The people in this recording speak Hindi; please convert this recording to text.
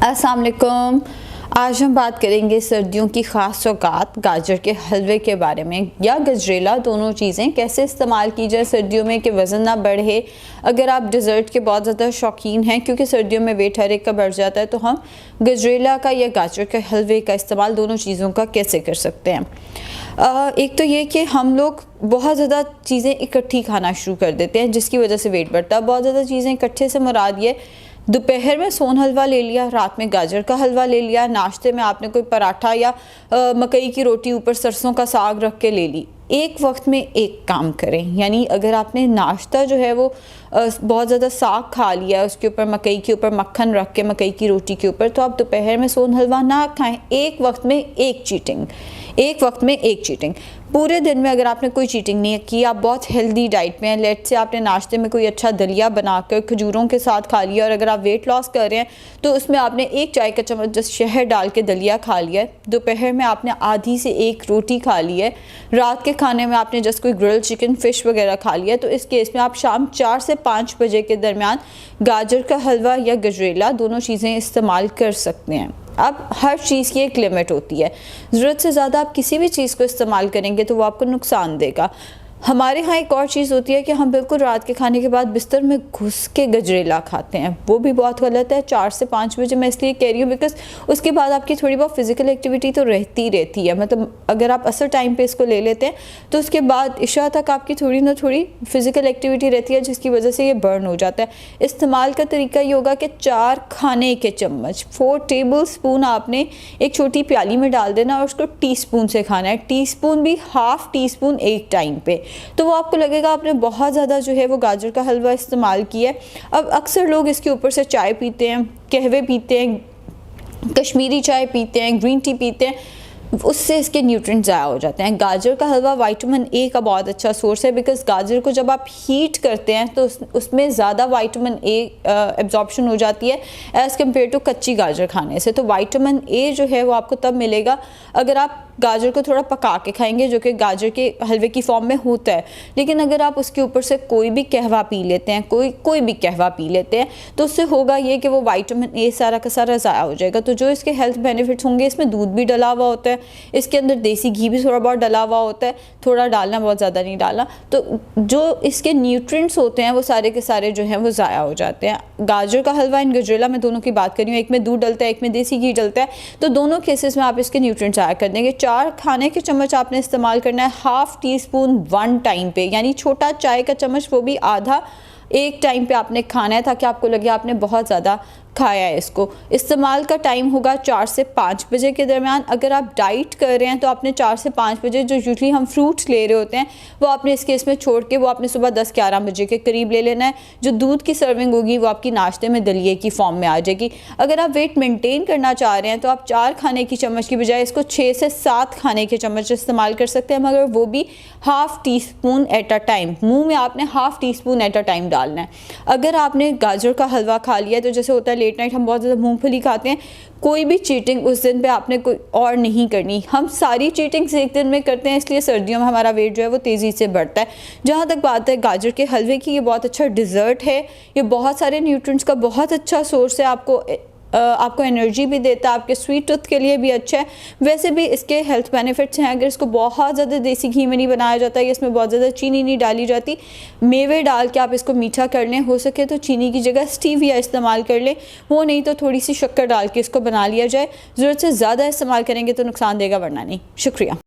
अस्सलाम वालेकुम। आज हम बात करेंगे सर्दियों की ख़ास सौगात गाजर के हलवे के बारे में, या गजरेला, दोनों चीज़ें कैसे इस्तेमाल की जाए सर्दियों में कि वज़न ना बढ़े। अगर आप डिज़र्ट के बहुत ज़्यादा शौकीन हैं, क्योंकि सर्दियों में वेट हर एक का बढ़ जाता है, तो हम गजरेला का या गाजर के हलवे का इस्तेमाल दोनों चीज़ों का कैसे कर सकते हैं। एक तो ये कि हम लोग बहुत ज़्यादा चीज़ें इकट्ठी खाना शुरू कर देते हैं, जिसकी वजह से वेट बढ़ता है। बहुत ज़्यादा चीज़ें इकट्ठे से मुराद ये, दोपहर में सोन हलवा ले लिया, रात में गाजर का हलवा ले लिया, नाश्ते में आपने कोई पराठा या मकई की रोटी ऊपर सरसों का साग रख के ले ली। एक वक्त में एक काम करें, यानी अगर आपने नाश्ता जो है वो बहुत ज़्यादा साग खा लिया, उसके ऊपर मकई के ऊपर मक्खन रख के मकई की रोटी के ऊपर, तो आप दोपहर में सोन हलवा ना खाएं। एक वक्त में एक चीटिंग, एक वक्त में एक चीटिंग। पूरे दिन में अगर आपने कोई चीटिंग नहीं की, आप बहुत हेल्दी डाइट में हैं, लेट से आपने नाश्ते में कोई अच्छा दलिया बनाकर खजूरों के साथ खा लिया, और अगर आप वेट लॉस कर रहे हैं तो उसमें आपने एक चाय का चम्मच जस्ट शहद डाल के दलिया खा लिया है। दोपहर में आपने आधी से एक रोटी खा ली है। रात के खाने में आपने जस्ट कोई ग्रिल चिकन फिश वगैरह खा लिया है। तो इस केस में आप शाम 4 से 5 बजे के दरमियान गाजर का हलवा या गजरेला दोनों चीज़ें इस्तेमाल कर सकते हैं। अब हर चीज़ की एक लिमिट होती है, ज़रूरत से ज़्यादा आप किसी भी चीज़ को इस्तेमाल करेंगे तो वो आपको नुकसान देगा। हमारे यहाँ एक और चीज़ होती है कि हम बिल्कुल रात के खाने के बाद बिस्तर में घुस के गजरेला खाते हैं, वो भी बहुत गलत है। 4 से 5 बजे मैं इसलिए कह रही हूँ बिकॉज उसके बाद आपकी थोड़ी बहुत फिजिकल एक्टिविटी तो रहती है। मतलब अगर आप असर टाइम पे इसको ले लेते हैं तो उसके बाद इशा तक आपकी थोड़ी ना थोड़ी फिजिकल एक्टिविटी रहती है, जिसकी वजह से ये बर्न हो जाता है। इस्तेमाल का तरीका ये होगा कि 4 खाने के चम्मच, 4 टेबल स्पून आपने एक छोटी प्याली में डाल देना और उसको टीस्पून से खाना है। टीस्पून भी हाफ टीस्पून एक टाइम पे, तो वो आपको लगेगा आपने बहुत ज़्यादा जो है वो गाजर का हलवा इस्तेमाल किया है। अब अक्सर लोग इसके ऊपर से चाय पीते हैं, कहवे पीते हैं, कश्मीरी चाय पीते हैं, ग्रीन टी पीते हैं, उससे इसके न्यूट्रिएंट्स ज़ाया हो जाते हैं। गाजर का हलवा विटामिन ए का बहुत अच्छा सोर्स है, बिकॉज गाजर को जब आप हीट करते हैं तो उसमें ज़्यादा विटामिन ए एब्जॉर्प्शन हो जाती है एज़ कम्पेयर टू कच्ची गाजर खाने से। तो विटामिन ए जो है वो आपको तब मिलेगा अगर आप गाजर को थोड़ा पका के खाएंगे, जो कि गाजर के हलवे की फॉर्म में होता है। लेकिन अगर आप उसके ऊपर से कोई भी कहवा पी लेते हैं, कोई भी कहवा पी लेते हैं, तो उससे होगा ये कि वो विटामिन ए सारा का सारा ज़ाया हो जाएगा। तो जो इसके हेल्थ बेनिफिट्स होंगे, इसमें दूध भी डला हुआ होता है, इसके अंदर देसी घी भी थोड़ा बहुत डला हुआ होता है, थोड़ा डालना, बहुत ज़्यादा नहीं डालना। तो जो इसके न्यूट्रिएंट्स होते हैं वो सारे के सारे जो हैं वो ज़ाया हो जाते हैं। गाजर का हलवा एंड गजरेला मैं दोनों की बात कर रही हूँ, एक में दूध डलता है, एक में देसी घी डलता है, तो दोनों केसेस में आप इसके न्यूट्रिएंट्स ज़ाया कर देंगे। 4 खाने के चम्मच आपने इस्तेमाल करना है हाफ टी स्पून 1 टाइम पे, यानी छोटा चाय का चम्मच, वो भी आधा एक टाइम पे आपने खाना है, ताकि आपको लगे आपने बहुत ज़्यादा खाया है। इसको इस्तेमाल का टाइम होगा 4 से 5 बजे के दरमियान। अगर आप डाइट कर रहे हैं तो आपने 4 से 5 बजे जो यूजली हम फ्रूट्स ले रहे होते हैं वो आपने इस केस में छोड़ के वो आपने सुबह 10-11 बजे के करीब ले लेना है। जो दूध की सर्विंग होगी वो आपकी नाश्ते में दलिए की फॉर्म में आ जाएगी। अगर आप वेट मेंटेन करना चाह रहे हैं तो आप 4 खाने की चम्मच की बजाय इसको 6 से 7 खाने के चम्मच इस्तेमाल कर सकते हैं, मगर वो भी half tea spoon at a time. मुँह में आपने half tea spoon at a time डालना है। अगर आपने गाजर का हलवा खा लिया तो जैसे होता है लेट नाइट हम बहुत ज़्यादा मूंगफली खाते हैं, कोई भी चीटिंग उस दिन पे आपने कोई और नहीं करनी। हम सारी चीटिंग्स एक दिन में करते हैं, इसलिए सर्दियों में हमारा वेट जो है वो तेज़ी से बढ़ता है। जहाँ तक बात है गाजर के हलवे की, ये बहुत अच्छा डिज़र्ट है, ये बहुत सारे न्यूट्रिएंट्स का बहुत अच्छा सोर्स है। आपको एनर्जी भी देता है, आपके स्वीट टूथ के लिए भी अच्छा है। वैसे भी इसके हेल्थ बेनिफिट्स हैं। अगर इसको बहुत ज़्यादा देसी घी में नहीं बनाया जाता है, इसमें बहुत ज़्यादा चीनी नहीं डाली जाती, मेवे डाल के आप इसको मीठा कर लें, हो सके तो चीनी की जगह स्टीविया इस्तेमाल कर लें, वो नहीं तो थोड़ी सी शक्कर डाल के इसको बना लिया जाए। ज़रूरत से ज़्यादा इस्तेमाल करेंगे तो नुकसान देगा, वरना नहीं। शुक्रिया।